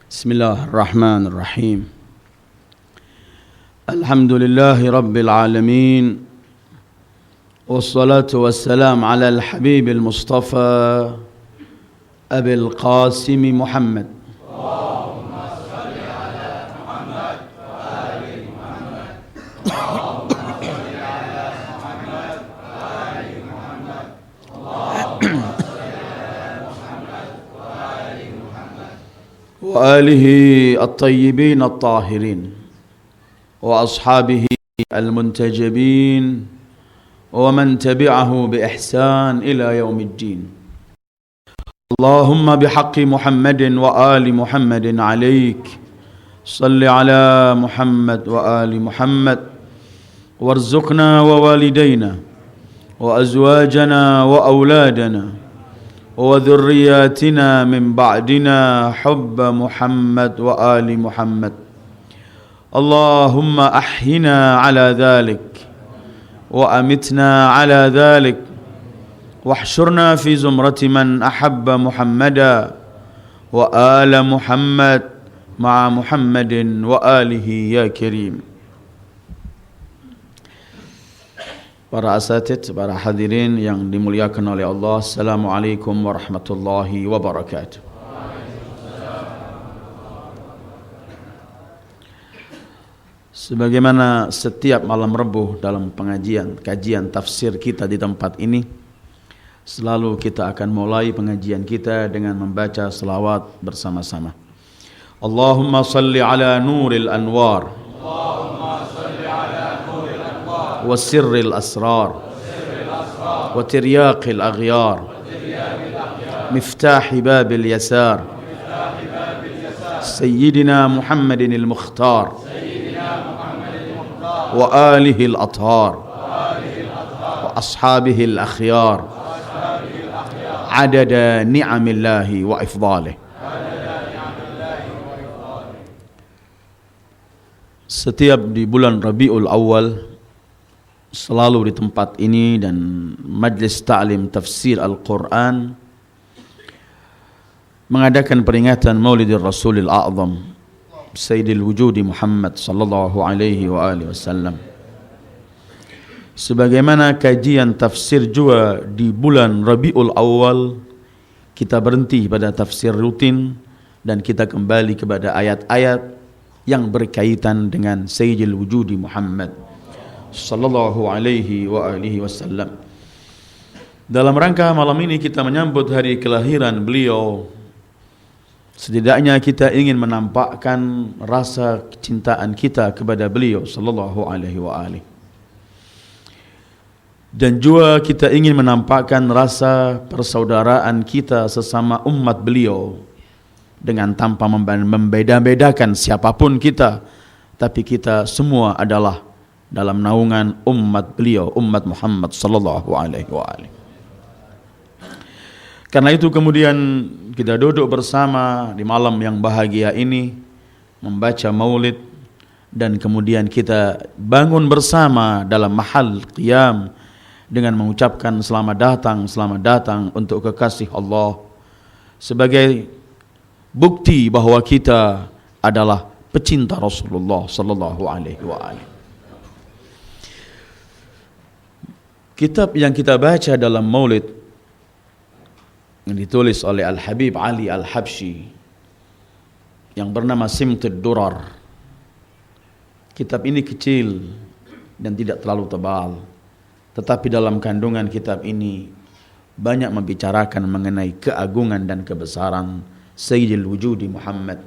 بسم الله الرحمن الرحيم. الحمد لله رب العالمين، والصلاة والسلام على الحبيب المصطفى أبي القاسم محمد. اللهم صل على محمد وآل محمد. اللهم صل على محمد وآل محمد. اللهم صل على محمد وآل محمد. وآله الطيبين الطاهرين وأصحابه المنتجبين ومن تبعه بإحسان إلى يوم الدين. اللهم بحق محمد وآل محمد عليك صل على محمد وآل محمد، وارزقنا ووالدينا وأزواجنا وأولادنا وذرياتنا من بعدنا حب محمد وآل محمد. اللهم أحينا على ذلك وأمتنا على ذلك، واحشرنا في زمرة من أحب محمدا وآل محمد مع محمد وآله يا كريم. Para asatidz, para hadirin yang dimuliakan oleh Allah, Assalamualaikum warahmatullahi wabarakatuh. Sebagaimana setiap malam Rabu dalam kajian tafsir kita di tempat ini, selalu kita akan mulai pengajian kita dengan membaca selawat bersama-sama. Allahumma salli ala nuril anwar, Allahumma salli ala nuril anwar, wa sirril asrar, wa tiryaqil aghyar, miftahi babil yasar, sayyidina Muhammadin al-Mukhtar wa alihi al-athhar wa ashabihi al-akhyar adada ni'amillahi wa ifdalih. Setiap di bulan Rabiul Awal, selalu di tempat ini dan majlis ta'lim tafsir Al-Quran mengadakan peringatan Maulidir Rasulil A'zam Sayyidil Wujudi Muhammad sallallahu alaihi wa alihi wasallam. Sebagaimana kajian tafsir juga di bulan Rabiul Awal, kita berhenti pada tafsir rutin dan kita kembali kepada ayat-ayat yang berkaitan dengan Sayyidil Wujudi Muhammad sallallahu alaihi wa alihi wasallam. Dalam rangka malam ini kita menyambut hari kelahiran beliau, setidaknya kita ingin menampakkan rasa kecintaan kita kepada beliau sallallahu alaihi wa alihi. Dan juga kita ingin menampakkan rasa persaudaraan kita sesama umat beliau dengan tanpa membeda-bedakan siapapun kita, tapi kita semua adalah dalam naungan umat beliau, umat Muhammad sallallahu alaihi wa alihi. Karena itu kemudian kita duduk bersama di malam yang bahagia ini membaca maulid, dan kemudian kita bangun bersama dalam mahal qiyam dengan mengucapkan selamat datang untuk kekasih Allah, sebagai bukti bahwa kita adalah pecinta Rasulullah sallallahu alaihi wa alihi. Kitab yang kita baca dalam maulid yang ditulis oleh Al-Habib Ali Al-Habsyi yang bernama Simtud Durar. Kitab ini kecil dan tidak terlalu tebal, tetapi dalam kandungan kitab ini banyak membicarakan mengenai keagungan dan kebesaran Sayyidil Wujudi Muhammad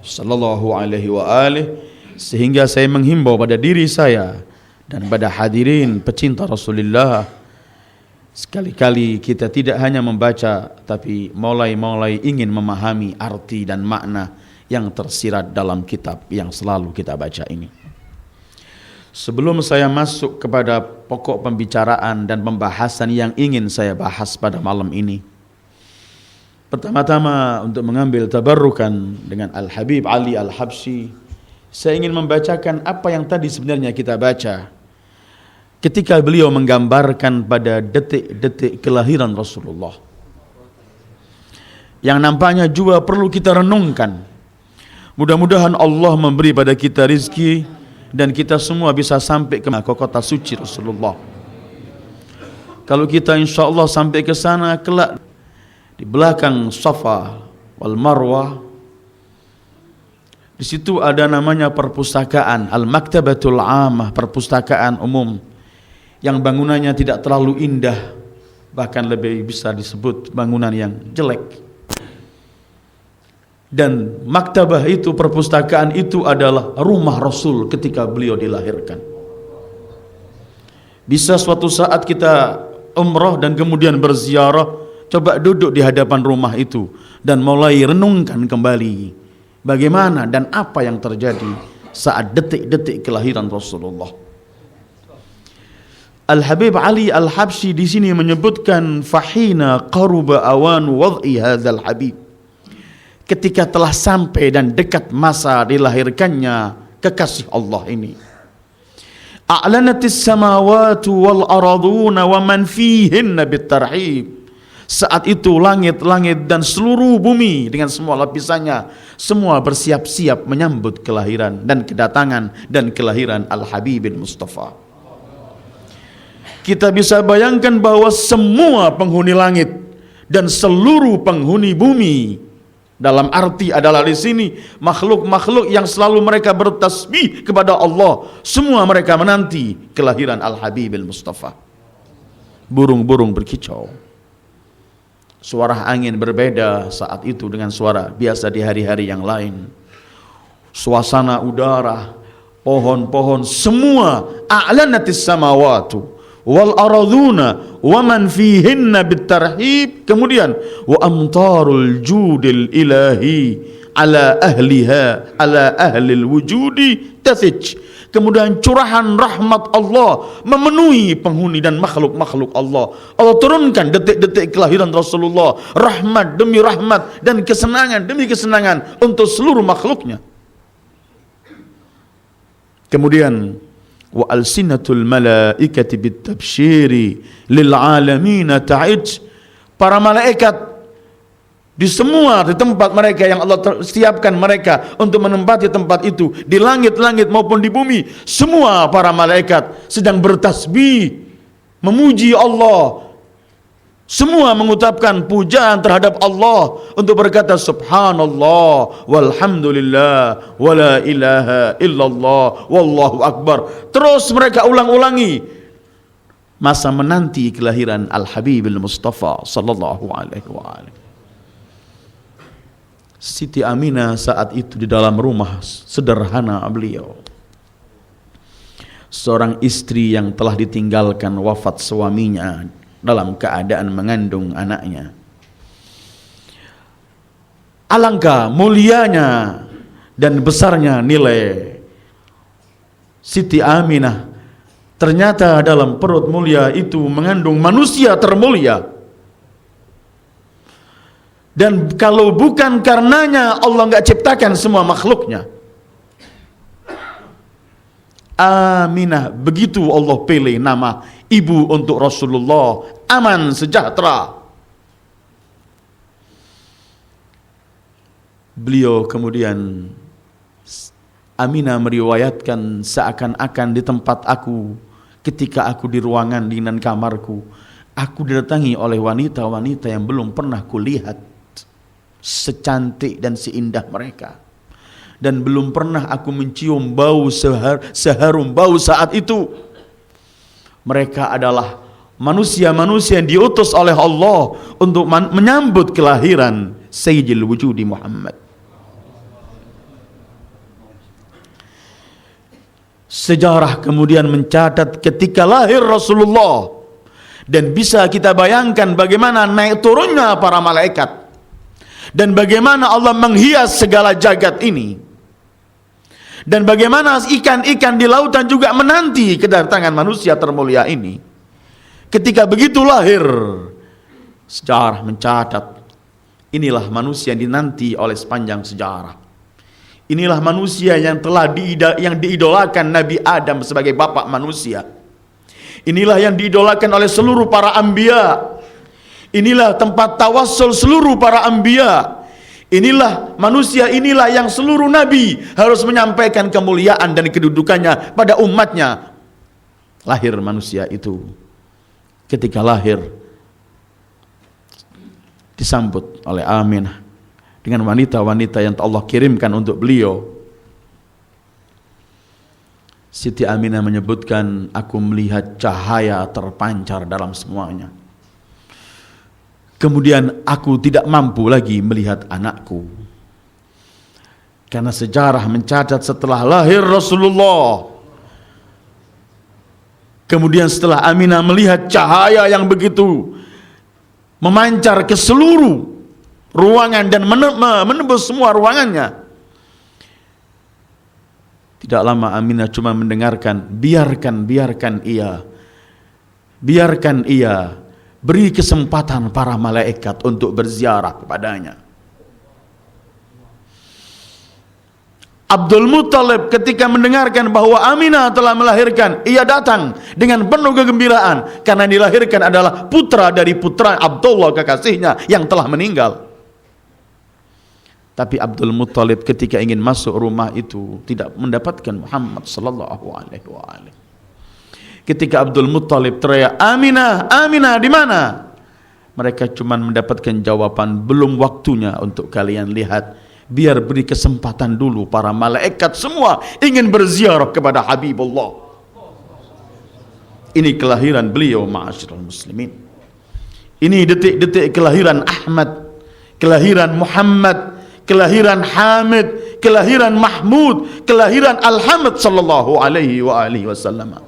sallallahu alaihi wa alihi, sehingga saya menghimbau pada diri saya dan pada hadirin pecinta Rasulullah, sekali-kali kita tidak hanya membaca, tapi mulai ingin memahami arti dan makna yang tersirat dalam kitab yang selalu kita baca ini. Sebelum saya masuk kepada pokok pembicaraan dan pembahasan yang ingin saya bahas pada malam ini, pertama-tama untuk mengambil tabarrukan dengan Al-Habib Ali Al-Habsyi, saya ingin membacakan apa yang tadi sebenarnya kita baca ketika beliau menggambarkan pada detik-detik kelahiran Rasulullah, yang nampaknya juga perlu kita renungkan Mudah-mudahan Allah memberi pada kita rizki dan kita semua bisa sampai ke kota suci Rasulullah. Kalau kita insya Allah sampai ke sana, kelak di belakang Safa wal Marwah, di situ ada namanya perpustakaan, Al-Maktabatul Amah, perpustakaan umum yang bangunannya tidak terlalu indah, bahkan lebih bisa disebut bangunan yang jelek. Dan maktabah itu, perpustakaan itu adalah rumah Rasul ketika beliau dilahirkan. Bisa suatu saat kita umrah dan kemudian berziarah, coba duduk di hadapan rumah itu dan mulai renungkan kembali bagaimana dan apa yang terjadi saat detik-detik kelahiran Rasulullah. Al-Habib Ali Al-Habsyi di sini menyebutkan fahina qaruba awan wad'i hadzal habib. Ketika telah sampai dan dekat masa dilahirkannya kekasih Allah ini. A'lanatis samawati wal araduna wa man fihinna bitarhib. Saat itu langit-langit dan seluruh bumi dengan semua lapisannya semua bersiap-siap menyambut kelahiran dan kedatangan dan kelahiran Al-Habibil Mustafa. Kita bisa bayangkan bahwa semua penghuni langit dan seluruh penghuni bumi, dalam arti adalah di sini makhluk-makhluk yang selalu mereka bertasbih kepada Allah, semua mereka menanti kelahiran Al-Habibil Mustafa. Burung-burung berkicau, suara angin berbeda saat itu dengan suara biasa di hari-hari yang lain. Suasana udara, pohon-pohon, semua a'lanatis samawatu wal araduna wa man fihinna bitarhib. Kemudian wa amtarul judil ilahi ala ahliha ala ahlil wujudi tasij. Kemudian curahan rahmat Allah memenuhi penghuni dan makhluk-makhluk Allah. Allah turunkan detik-detik kelahiran Rasulullah, rahmat demi rahmat dan kesenangan demi kesenangan untuk seluruh makhluknya. Kemudian wa alsinatul malaikati bitabsyiri lil alamin ta'ij. Para malaikat di tempat mereka yang Allah siapkan mereka untuk menempati tempat itu, di langit-langit maupun di bumi, semua para malaikat sedang bertasbih memuji Allah. Semua mengucapkan pujaan terhadap Allah untuk berkata subhanallah walhamdulillah wala ilaha illallah wallahu akbar. Terus mereka ulang-ulangi masa menanti kelahiran Al-Habibil Mustafa sallallahu alaihi wa alihi. Siti Aminah saat itu di dalam rumah sederhana beliau, seorang istri yang telah ditinggalkan wafat suaminya dalam keadaan mengandung anaknya. Alangkah mulianya dan besarnya nilai Siti Aminah. Ternyata dalam perut mulia itu mengandung manusia termulia. Dan kalau bukan karenanya Allah enggak ciptakan semua makhluknya. Aminah, begitu Allah pilih nama ibu untuk Rasulullah, aman sejahtera. Beliau kemudian, Aminah meriwayatkan, seakan-akan di tempat aku, ketika aku di ruangan dengan kamarku, aku didatangi oleh wanita-wanita yang belum pernah kulihat secantik dan seindah mereka. Dan belum pernah aku mencium bau seharum bau saat itu. Mereka adalah manusia-manusia yang diutus oleh Allah untuk menyambut kelahiran Sayyidil Wujudi Muhammad. Sejarah kemudian mencatat ketika lahir Rasulullah, dan bisa kita bayangkan bagaimana naik turunnya para malaikat dan bagaimana Allah menghias segala jagat ini. Dan bagaimana ikan-ikan di lautan juga menanti kedatangan manusia termulia ini. Ketika begitu lahir, sejarah mencatat, inilah manusia yang dinanti oleh sepanjang sejarah. Inilah manusia yang telah diidolakan Nabi Adam sebagai bapak manusia. Inilah yang diidolakan oleh seluruh para anbiya. Inilah tempat tawassul seluruh para anbiya. Inilah manusia, inilah yang seluruh nabi harus menyampaikan kemuliaan dan kedudukannya pada umatnya. Lahir manusia itu, ketika lahir disambut oleh Aminah dengan wanita-wanita yang Allah kirimkan untuk beliau. Siti Aminah menyebutkan, aku melihat cahaya terpancar dalam semuanya. Kemudian aku tidak mampu lagi melihat anakku. Karena sejarah mencatat setelah lahir Rasulullah, kemudian setelah Aminah melihat cahaya yang begitu memancar ke seluruh ruangan dan menembus semua ruangannya, tidak lama Aminah cuma mendengarkan, biarkan ia, beri kesempatan para malaikat untuk berziarah kepadanya. Abdul Muttalib ketika mendengarkan bahwa Aminah telah melahirkan, ia datang dengan penuh kegembiraan karena dilahirkan adalah putra dari putra Abdullah kekasihnya yang telah meninggal. Tapi Abdul Muttalib ketika ingin masuk rumah itu tidak mendapatkan Muhammad sallallahu alaihi wasallam. Ketika Abdul Muttalib teriak, Aminah, Aminah di mana? Mereka cuma mendapatkan jawaban, belum waktunya untuk kalian lihat. Biar beri kesempatan dulu para malaikat semua ingin berziarah kepada Habibullah. Ini kelahiran beliau, ma'asyiral muslimin. Ini detik-detik kelahiran Ahmad, kelahiran Muhammad, kelahiran Hamid, kelahiran Mahmud, kelahiran Al-Hamid sallallahu alaihi wa alihi wasallam.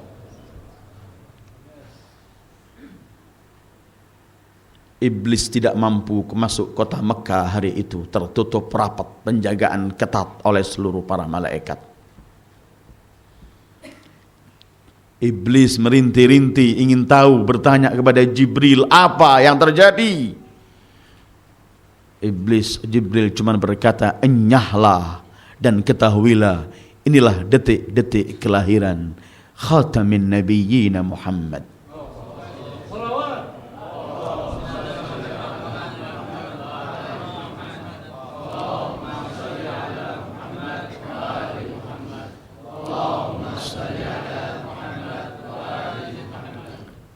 Iblis tidak mampu masuk kota Mekah hari itu, tertutup rapat, penjagaan ketat oleh seluruh para malaikat. Iblis merintih-rintih ingin tahu, bertanya kepada Jibril apa yang terjadi. Jibril cuma berkata, enyahlah dan ketahuilah, inilah detik-detik kelahiran khatamin nabiyyin Muhammad.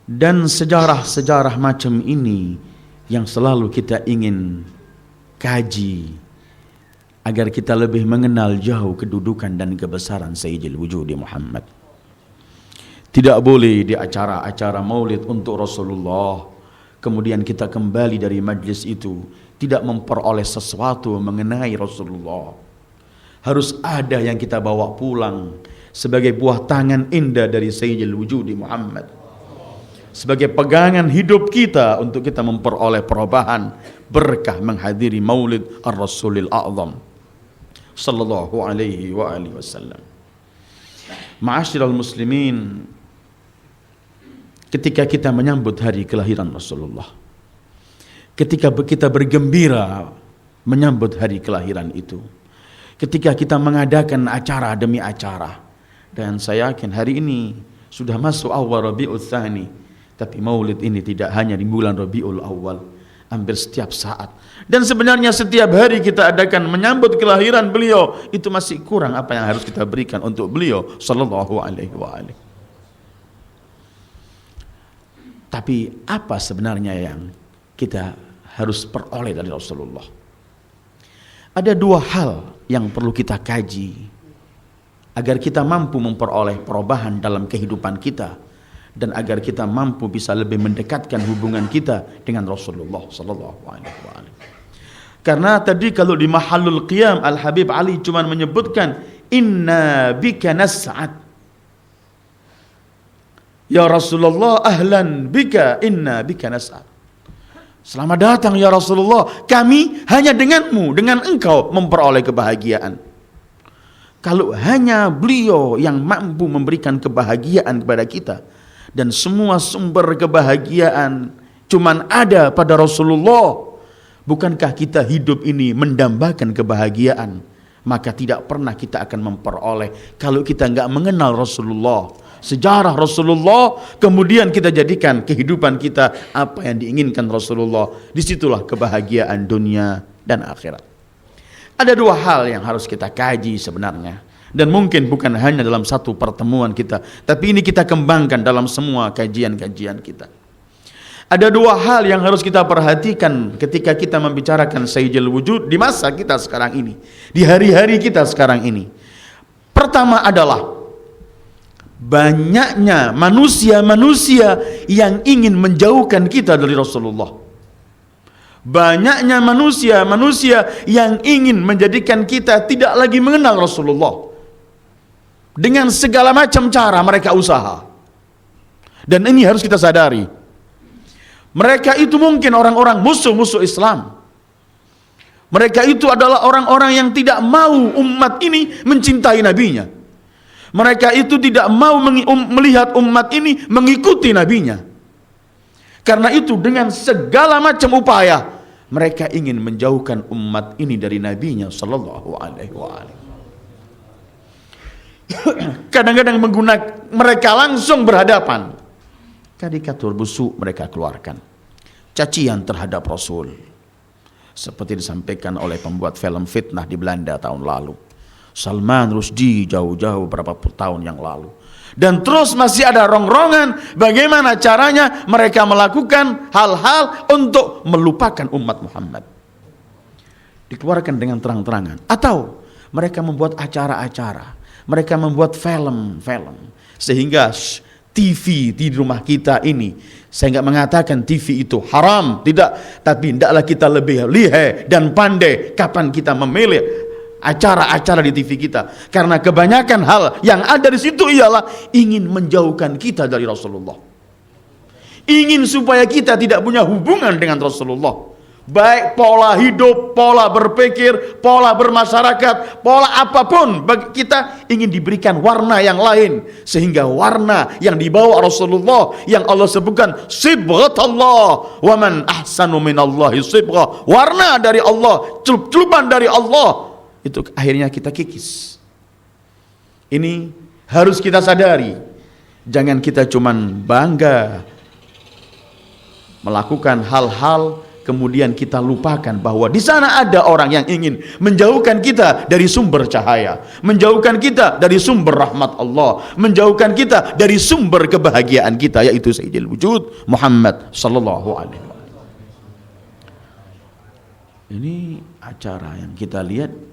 Dan sejarah-sejarah macam ini yang selalu kita ingin kaji agar kita lebih mengenal jauh kedudukan dan kebesaran Sayyidil Wujudi Muhammad. Tidak boleh di acara-acara maulid untuk Rasulullah kemudian kita kembali dari majlis itu tidak memperoleh sesuatu mengenai Rasulullah. Harus ada yang kita bawa pulang sebagai buah tangan indah dari Sayyidil Wujudi Muhammad, sebagai pegangan hidup kita untuk kita memperoleh perubahan berkah menghadiri maulid ar-Rasulil A'zam sallallahu alaihi wa alihi wasallam. Ma'asyiral muslimin, ketika kita menyambut hari kelahiran Rasulullah, ketika kita bergembira menyambut hari kelahiran itu, ketika kita mengadakan acara demi acara, dan saya yakin hari ini sudah masuk awal Rabiul Tsani, tapi maulid ini tidak hanya di bulan Rabiul Awal, hampir setiap saat. Dan sebenarnya setiap hari kita adakan menyambut kelahiran beliau, itu masih kurang apa yang harus kita berikan untuk beliau sallallahu alaihi wa alihi. Tapi apa sebenarnya yang kita harus peroleh dari Rasulullah? Ada dua hal yang perlu kita kaji agar kita mampu memperoleh perubahan dalam kehidupan kita dan agar kita mampu bisa lebih mendekatkan hubungan kita dengan Rasulullah sallallahu alaihi wasallam. Karena tadi kalau di Mahallul Qiyam Al-Habib Ali cuma menyebutkan inna bika nas'ad. Ya Rasulullah, ahlan bika, inna bika nas'ad. Selamat datang ya Rasulullah, kami hanya denganmu, dengan engkau memperoleh kebahagiaan. Kalau hanya beliau yang mampu memberikan kebahagiaan kepada kita, dan semua sumber kebahagiaan cuman ada pada Rasulullah, bukankah kita hidup ini mendambakan kebahagiaan? Maka tidak pernah kita akan memperoleh kalau kita enggak mengenal Rasulullah, sejarah Rasulullah, kemudian kita jadikan kehidupan kita apa yang diinginkan Rasulullah. Disitulah kebahagiaan dunia dan akhirat. Ada dua hal yang harus kita kaji sebenarnya, dan mungkin bukan hanya dalam satu pertemuan kita, tapi ini kita kembangkan dalam semua kajian-kajian kita. Ada dua hal yang harus kita perhatikan ketika kita membicarakan Sayyidul Wujud di masa kita sekarang ini, di hari-hari kita sekarang ini. Pertama adalah banyaknya manusia-manusia yang ingin menjauhkan kita dari Rasulullah. Banyaknya manusia-manusia yang ingin menjadikan kita tidak lagi mengenal Rasulullah. Dengan segala macam cara mereka usaha. Dan ini harus kita sadari. Mereka itu mungkin orang-orang musuh-musuh Islam. Mereka itu adalah orang-orang yang tidak mau umat ini mencintai nabinya. Mereka itu tidak mau melihat umat ini mengikuti nabinya. Karena itu dengan segala macam upaya mereka ingin menjauhkan umat ini dari nabinya sallallahu alaihi wasallam. Kadang-kadang mereka langsung berhadapan. Karikatur busuk mereka keluarkan. Cacian terhadap Rasul. Seperti disampaikan oleh pembuat film Fitnah di Belanda tahun lalu. Salman Rushdie jauh-jauh berapa tahun yang lalu. Dan terus masih ada rongrongan bagaimana caranya mereka melakukan hal-hal untuk melupakan umat Muhammad. Dikeluarkan dengan terang-terangan. Atau mereka membuat acara-acara. Mereka membuat film-film. Sehingga TV di rumah kita ini, saya enggak mengatakan TV itu haram, tidak. Tapi hendaklah kita lebih lihai dan pandai kapan kita memilih acara-acara di TV kita, karena kebanyakan hal yang ada di situ ialah ingin menjauhkan kita dari Rasulullah, ingin supaya kita tidak punya hubungan dengan Rasulullah, baik pola hidup, pola berpikir, pola bermasyarakat, pola apapun bagi kita ingin diberikan warna yang lain, sehingga warna yang dibawa Rasulullah yang Allah sebutkan sibghatullah wa man ahsanu minallahi sibghah, warna dari Allah, celup-celupan dari Allah, itu akhirnya kita kikis. Ini harus kita sadari. Jangan kita cuman bangga melakukan hal-hal kemudian kita lupakan bahwa di sana ada orang yang ingin menjauhkan kita dari sumber cahaya, menjauhkan kita dari sumber rahmat Allah, menjauhkan kita dari sumber kebahagiaan kita, yaitu Sayyidul Wujud Muhammad sallallahu alaihi wasallam. Ini acara yang kita lihat,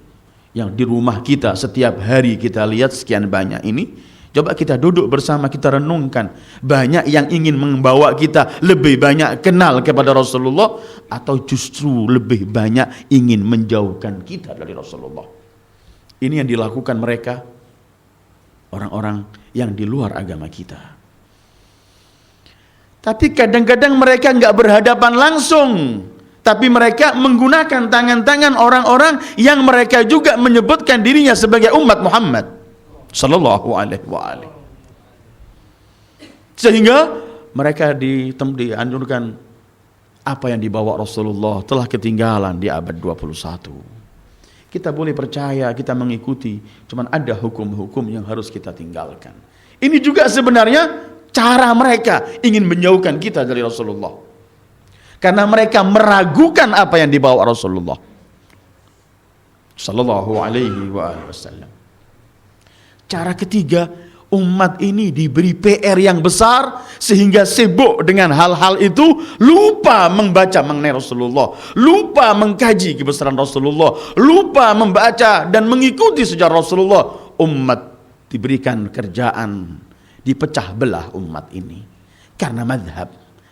yang di rumah kita setiap hari kita lihat sekian banyak ini. Coba kita duduk bersama, kita renungkan, banyak yang ingin membawa kita lebih banyak kenal kepada Rasulullah, atau justru lebih banyak ingin menjauhkan kita dari Rasulullah. Ini yang dilakukan mereka, orang-orang yang di luar agama kita. Tapi kadang-kadang mereka enggak berhadapan langsung, tapi mereka menggunakan tangan-tangan orang-orang yang mereka juga menyebutkan dirinya sebagai umat Muhammad sallallahu alaihi wasallam. Sehingga mereka dianjurkan apa yang dibawa Rasulullah telah ketinggalan di abad 21. Kita boleh percaya, kita mengikuti, cuman ada hukum-hukum yang harus kita tinggalkan. Ini juga sebenarnya cara mereka ingin menjauhkan kita dari Rasulullah. Karena mereka meragukan apa yang dibawa Rasulullah sallallahu alaihi wasallam. Cara ketiga, umat ini diberi PR yang besar sehingga sibuk dengan hal-hal itu, lupa membaca mengenai Rasulullah, lupa mengkaji kebesaran Rasulullah, lupa membaca dan mengikuti sejarah Rasulullah. Umat diberikan kerjaan dipecah belah umat ini karena mazhab,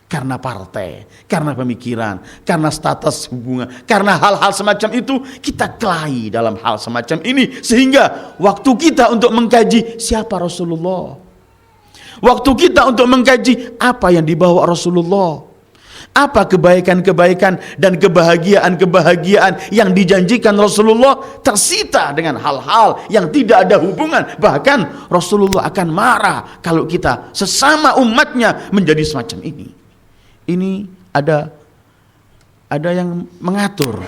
karena partai, karena pemikiran, karena status hubungan, karena hal-hal semacam itu kita kelahi dalam hal semacam ini, sehingga waktu kita untuk mengkaji siapa Rasulullah, waktu kita untuk mengkaji apa yang dibawa Rasulullah, apa kebaikan-kebaikan dan kebahagiaan-kebahagiaan yang dijanjikan Rasulullah, tersita dengan hal-hal yang tidak ada hubungan. Bahkan Rasulullah akan marah kalau kita sesama umatnya menjadi semacam ini. Ini ada yang mengatur.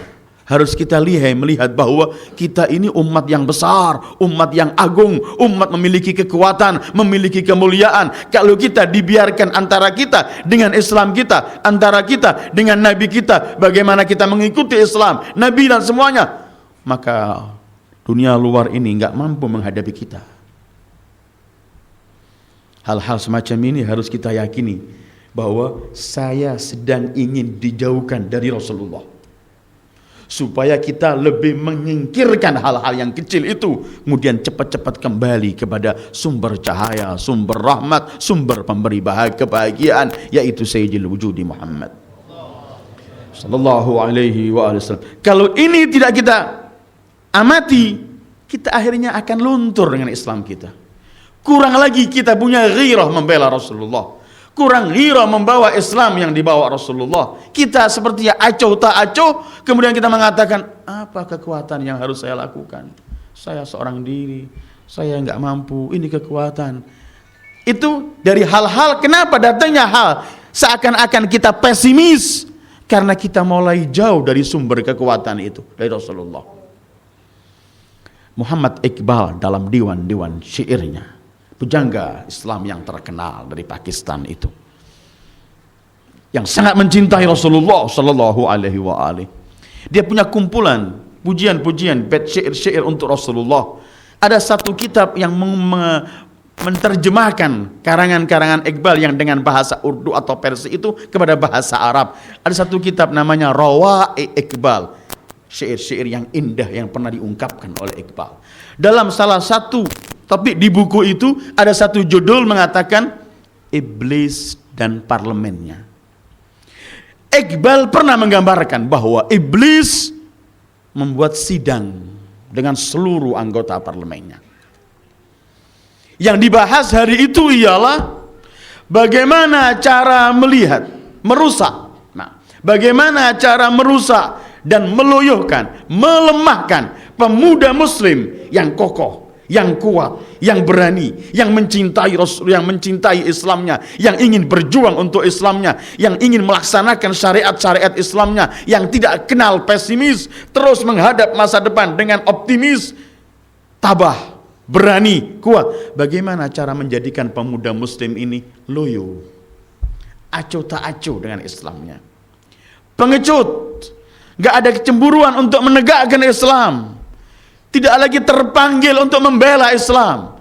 Harus kita melihat bahwa kita ini umat yang besar, umat yang agung, umat memiliki kekuatan, memiliki kemuliaan. Kalau kita dibiarkan antara kita dengan Islam kita, antara kita dengan Nabi kita, bagaimana kita mengikuti Islam, Nabi dan semuanya, maka dunia luar ini nggak mampu menghadapi kita. Hal-hal semacam ini harus kita yakini bahwa saya sedang ingin dijauhkan dari Rasulullah, supaya kita lebih menyingkirkan hal-hal yang kecil itu, kemudian cepat-cepat kembali kepada sumber cahaya, sumber rahmat, sumber pemberi kebahagiaan, yaitu Sayyidil Wujudi Muhammad sallallahu alaihi wasallam. Kalau ini tidak kita amati, kita akhirnya akan luntur dengan Islam kita. Kurang lagi kita punya ghirah membela Rasulullah, kurang ghirah membawa Islam yang dibawa Rasulullah. Kita seperti acuh tak acuh, kemudian kita mengatakan, apa kekuatan yang harus saya lakukan? Saya seorang diri, saya nggak mampu, ini kekuatan. Itu dari hal-hal, kenapa datangnya hal seakan-akan kita pesimis, karena kita mulai jauh dari sumber kekuatan itu, dari Rasulullah. Muhammad Iqbal dalam diwan-diwan syairnya, pujangga Islam yang terkenal dari Pakistan itu, yang sangat mencintai Rasulullah sallallahu alaihi wa alihi. Dia punya kumpulan pujian-pujian, bait syair-syair untuk Rasulullah. Ada satu kitab yang menerjemahkan karangan-karangan Iqbal yang dengan bahasa Urdu atau Persia itu kepada bahasa Arab. Ada satu kitab namanya Rawa'i Iqbal, syair-syair yang indah yang pernah diungkapkan oleh Iqbal. Dalam salah satu topik di buku itu ada satu judul mengatakan Iblis dan Parlemennya. Iqbal pernah menggambarkan bahwa Iblis membuat sidang dengan seluruh anggota parlemennya. Yang dibahas hari itu ialah bagaimana cara melihat, merusak. Nah, bagaimana cara merusak dan meloyohkan, melemahkan pemuda muslim yang kokoh, yang kuat, yang berani, yang mencintai Rasul, yang mencintai Islamnya, yang ingin berjuang untuk Islamnya, yang ingin melaksanakan syariat-syariat Islamnya, yang tidak kenal pesimis, terus menghadap masa depan dengan optimis, tabah, berani, kuat. Bagaimana cara menjadikan pemuda muslim ini loyo, acuh tak acuh dengan Islamnya, pengecut, gak ada kecemburuan untuk menegakkan Islam, tidak lagi terpanggil untuk membela Islam.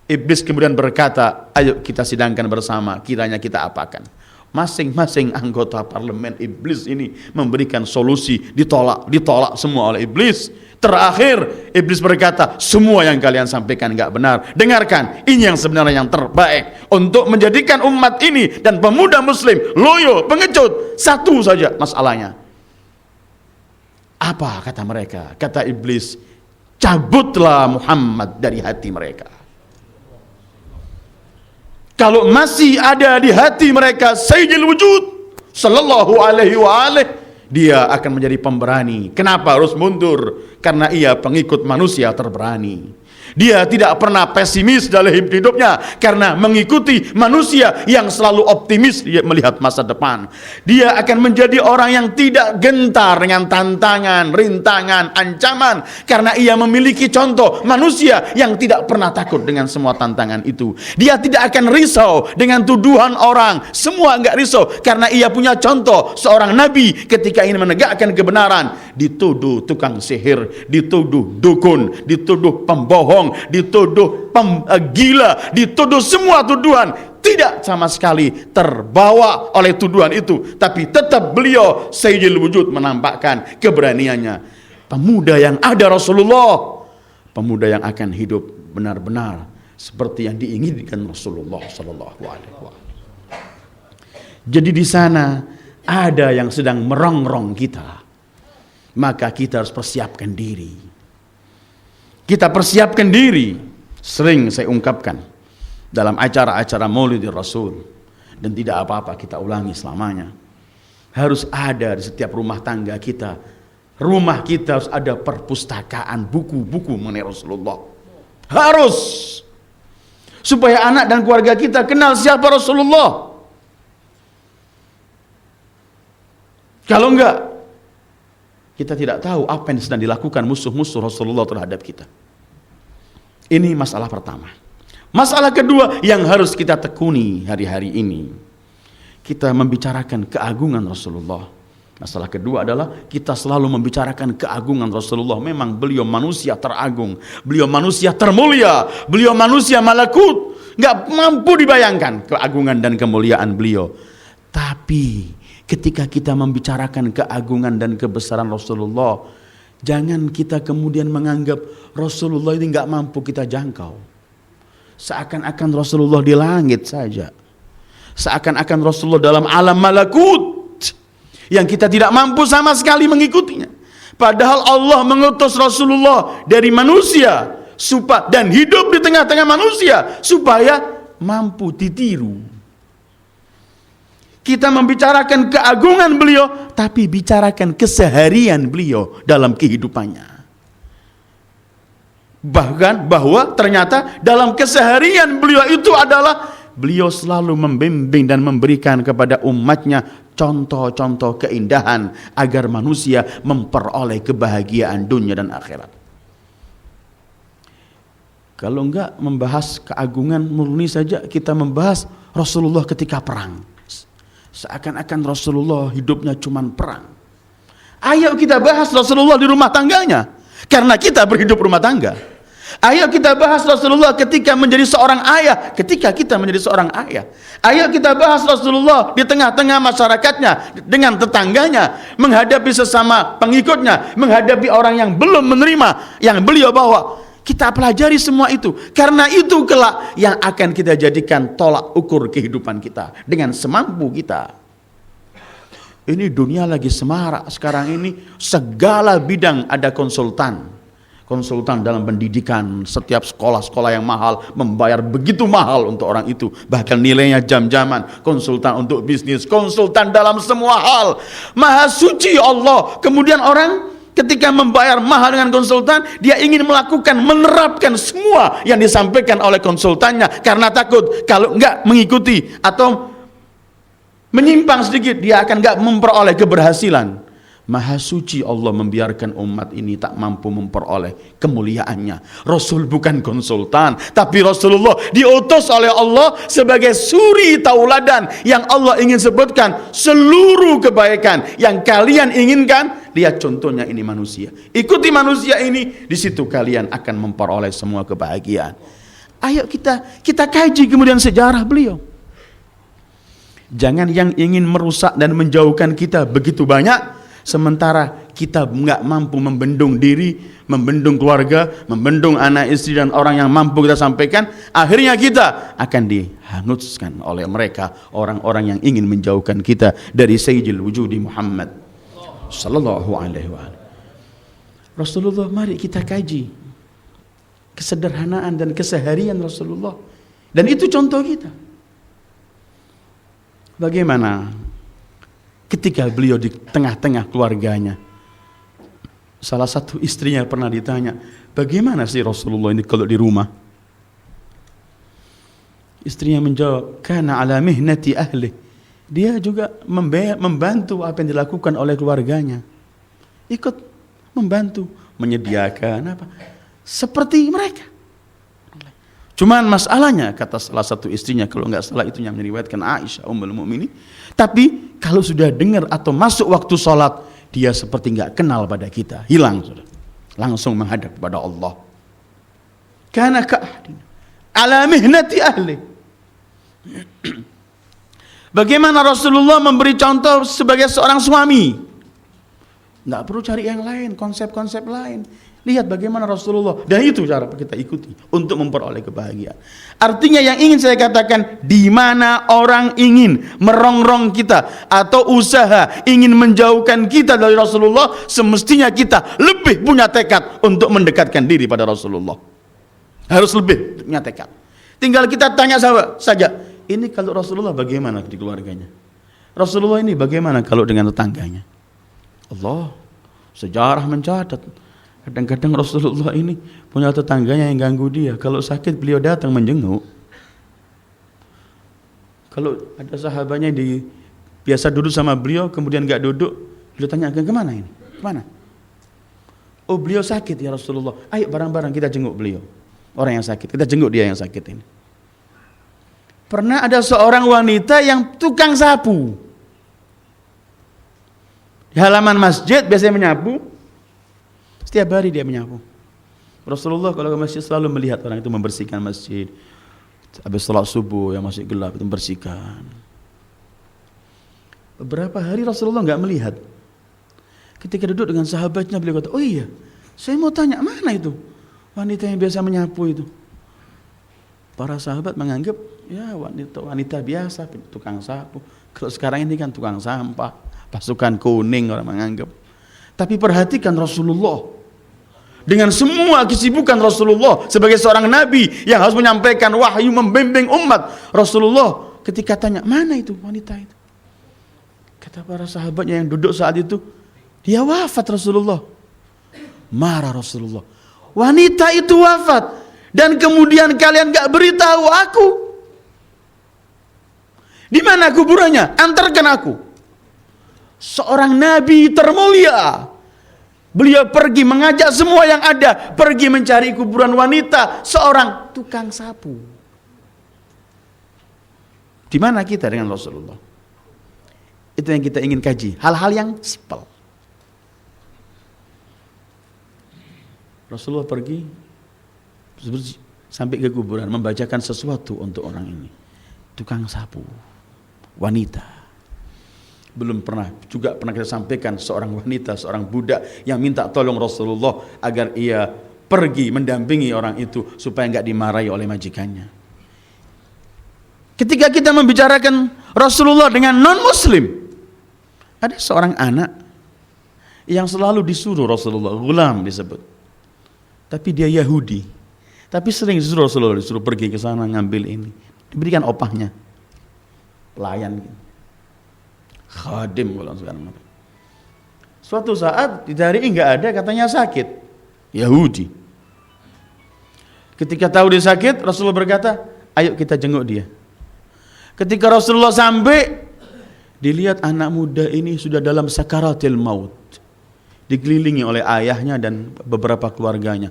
Iblis kemudian berkata, ayo kita sidangkan bersama, kiranya kita apakan. Masing-masing anggota parlemen Iblis ini memberikan solusi, ditolak semua oleh Iblis. Terakhir Iblis berkata, semua yang kalian sampaikan enggak benar. Dengarkan, ini yang sebenarnya yang terbaik untuk menjadikan umat ini dan pemuda muslim loyo, pengecut. Satu saja masalahnya. Apa kata mereka? Kata Iblis, cabutlah Muhammad dari hati mereka. Kalau masih ada di hati mereka Sayyidil Wujud sallallahu alaihi wa alihi, dia akan menjadi pemberani. Kenapa harus mundur? Karena ia pengikut manusia terberani. Dia tidak pernah pesimis dalam hidupnya karena mengikuti manusia yang selalu optimis melihat masa depan. Dia akan menjadi orang yang tidak gentar dengan tantangan, rintangan, ancaman karena ia memiliki contoh manusia yang tidak pernah takut dengan semua tantangan itu. Dia tidak akan risau dengan tuduhan orang, semua enggak risau karena ia punya contoh seorang nabi ketika ingin menegakkan kebenaran dituduh tukang sihir, dituduh dukun, dituduh pembohong, dituduh gila, dituduh semua tuduhan, tidak sama sekali terbawa oleh tuduhan itu, tapi tetap beliau Sayyidil Wujud menampakkan keberaniannya. Pemuda yang ada Rasulullah, pemuda yang akan hidup benar-benar seperti yang diinginkan Rasulullah sallallahu alaihi wasallam. Jadi di sana ada yang sedang merongrong kita, maka kita harus persiapkan diri. Kita persiapkan diri. Sering saya ungkapkan dalam acara-acara Maulidin Rasul, dan tidak apa-apa kita ulangi selamanya. Harus ada di setiap rumah tangga kita, rumah kita harus ada perpustakaan buku-buku mengenai Rasulullah. Harus, supaya anak dan keluarga kita kenal siapa Rasulullah. Kalau enggak, kita tidak tahu apa yang sedang dilakukan musuh-musuh Rasulullah terhadap kita. Ini masalah pertama. Masalah kedua yang harus kita tekuni hari-hari ini, kita membicarakan keagungan Rasulullah Masalah kedua adalah kita selalu membicarakan keagungan Rasulullah. Memang beliau manusia teragung, beliau manusia termulia, beliau manusia malakut. Nggak mampu dibayangkan keagungan dan kemuliaan beliau. Tapi ketika kita membicarakan keagungan dan kebesaran Rasulullah, jangan kita kemudian menganggap Rasulullah ini nggak mampu kita jangkau. Seakan-akan Rasulullah di langit saja. Seakan-akan Rasulullah dalam alam malakut yang kita tidak mampu sama sekali mengikutinya. Padahal Allah mengutus Rasulullah dari manusia dan hidup di tengah-tengah manusia supaya mampu ditiru. Kita membicarakan keagungan beliau, tapi bicarakan keseharian beliau dalam kehidupannya. Bahkan bahwa ternyata dalam keseharian beliau itu adalah beliau selalu membimbing dan memberikan kepada umatnya contoh-contoh keindahan agar manusia memperoleh kebahagiaan dunia dan akhirat. Kalau enggak membahas keagungan murni saja, kita membahas Rasulullah ketika perang. Seakan-akan Rasulullah hidupnya cuma perang. Ayo kita bahas Rasulullah di rumah tangganya, karena kita berhidup rumah tangga. Ayo kita bahas Rasulullah ketika menjadi seorang ayah, ketika kita menjadi seorang ayah. Ayo kita bahas Rasulullah di tengah-tengah masyarakatnya, dengan tetangganya, menghadapi sesama pengikutnya, menghadapi orang yang belum menerima yang beliau bawa. Kita pelajari semua itu, karena itu kelak yang akan kita jadikan tolak ukur kehidupan kita dengan semampu kita. Ini dunia lagi semarak sekarang ini, segala bidang ada konsultan. Konsultan dalam pendidikan, setiap sekolah-sekolah yang mahal membayar begitu mahal untuk orang itu, bahkan nilainya jam-jaman. Konsultan untuk bisnis, konsultan dalam semua hal. Maha suci Allah. Kemudian orang ketika membayar mahal dengan konsultan, dia ingin menerapkan semua yang disampaikan oleh konsultannya, karena takut kalau enggak mengikuti atau menyimpang sedikit, dia akan enggak memperoleh keberhasilan. Maha suci Allah membiarkan umat ini tak mampu memperoleh kemuliaannya. Rasul bukan konsultan, tapi Rasulullah diutus oleh Allah sebagai suri tauladan yang Allah ingin sebutkan seluruh kebaikan yang kalian inginkan. Lihat contohnya, ini manusia. Ikuti manusia ini, di situ kalian akan memperoleh semua kebahagiaan. Ayo kita kaji kemudian sejarah beliau. Jangan yang ingin merusak dan menjauhkan kita begitu banyak, sementara kita nggak mampu membendung diri, membendung keluarga, membendung anak istri dan orang yang mampu kita sampaikan. Akhirnya kita akan dihanguskan oleh mereka, orang-orang yang ingin menjauhkan kita dari Sayyidil Wujudi Muhammad sallallahu alaihi wa alihi. Rasulullah, mari kita kaji kesederhanaan dan keseharian Rasulullah, dan itu contoh kita. Bagaimana ketika beliau di tengah-tengah keluarganya, salah satu istrinya pernah ditanya, bagaimana sih Rasulullah ini kalau di rumah? Istrinya menjawab, kana ala mihnati ahli. Dia juga membantu apa yang dilakukan oleh keluarganya. Ikut membantu, menyediakan apa? Seperti mereka. Cuman masalahnya, kata salah satu istrinya, kalau nggak salah itu yang meriwayatkan Aisyah Ummul Mukminin, tapi kalau sudah dengar atau masuk waktu sholat, dia seperti nggak kenal pada kita, hilang sudah, langsung menghadap kepada Allah. Karena ala mihnati ahli. Bagaimana Rasulullah memberi contoh sebagai seorang suami? Nggak perlu cari yang lain, konsep-konsep lain. Lihat bagaimana Rasulullah, dan itu cara kita ikuti untuk memperoleh kebahagiaan. Artinya yang ingin saya katakan, di mana orang ingin merongrong kita atau usaha ingin menjauhkan kita dari Rasulullah, semestinya kita lebih punya tekad untuk mendekatkan diri pada Rasulullah. Harus lebih punya tekad. Tinggal kita tanya saja, ini kalau Rasulullah bagaimana di keluarganya? Rasulullah ini bagaimana kalau dengan tetangganya? Allah, sejarah mencatat, kadang-kadang Rasulullah ini punya tetangganya yang ganggu dia. Kalau sakit beliau datang menjenguk. Kalau ada sahabatnya biasa duduk sama beliau, kemudian gak duduk, beliau tanya, kemana ini? Kemana? Oh, beliau sakit ya Rasulullah. Ayo bareng-bareng kita jenguk beliau. Orang yang sakit, kita jenguk dia yang sakit ini. Pernah ada seorang wanita yang tukang sapu. Di halaman masjid biasanya menyapu. Setiap hari dia menyapu. Rasulullah kalau ke masjid selalu melihat orang itu membersihkan masjid. Habis salat subuh yang masih gelap itu membersihkan. Beberapa hari Rasulullah enggak melihat. Ketika duduk dengan sahabatnya beliau kata, "Oh iya, saya mau tanya mana itu wanita yang biasa menyapu itu?" Para sahabat menganggap ya wanita biasa, tukang sapu. Kalau sekarang ini kan tukang sampah, pasukan kuning orang menganggap. Tapi perhatikan Rasulullah. Dengan semua kesibukan Rasulullah sebagai seorang nabi yang harus menyampaikan wahyu, membimbing umat, Rasulullah ketika tanya, "Mana itu wanita itu?" Kata para sahabatnya yang duduk saat itu, "Dia wafat Rasulullah." Marah Rasulullah. "Wanita itu wafat dan kemudian kalian gak beritahu aku. Di mana kuburannya? Antarkan aku." Seorang nabi termulia. Beliau pergi mengajak semua yang ada pergi mencari kuburan wanita seorang tukang sapu. Di mana kita dengan Rasulullah? Itu yang kita ingin kaji. Hal-hal yang simpel. Rasulullah pergi sampai ke kuburan membacakan sesuatu untuk orang ini. Tukang sapu, wanita. Belum pernah kita sampaikan seorang wanita, seorang budak yang minta tolong Rasulullah agar ia pergi mendampingi orang itu supaya enggak dimarahi oleh majikannya. Ketika kita membicarakan Rasulullah dengan non-muslim, ada seorang anak yang selalu disuruh Rasulullah, gulam disebut. Tapi dia Yahudi. Tapi sering disuruh Rasulullah, disuruh pergi ke sana ngambil ini. Diberikan opahnya. Pelayan gitu. Khadim kalau sekarang. Suatu saat dicari enggak ada, katanya sakit. Yahudi. Ketika tahu dia sakit, Rasulullah berkata, "Ayo kita jenguk dia." Ketika Rasulullah sampai, dilihat anak muda ini sudah dalam sakaratil maut. Dikelilingi oleh ayahnya dan beberapa keluarganya.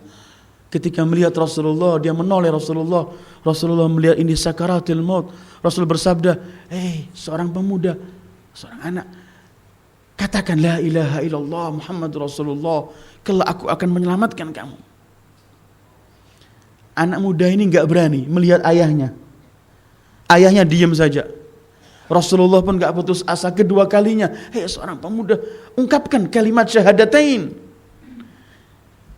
Ketika melihat Rasulullah, dia menoleh Rasulullah. Rasulullah melihat ini sakaratil maut. Rasul bersabda, "Hei, seorang pemuda, seorang anak, katakan la ilaha illallah Muhammadur Rasulullah, kelak aku akan menyelamatkan kamu." Anak muda ini enggak berani melihat ayahnya. Ayahnya diam saja. Rasulullah pun enggak putus asa, kedua kalinya, "Hei seorang pemuda, ungkapkan kalimat syahadatain."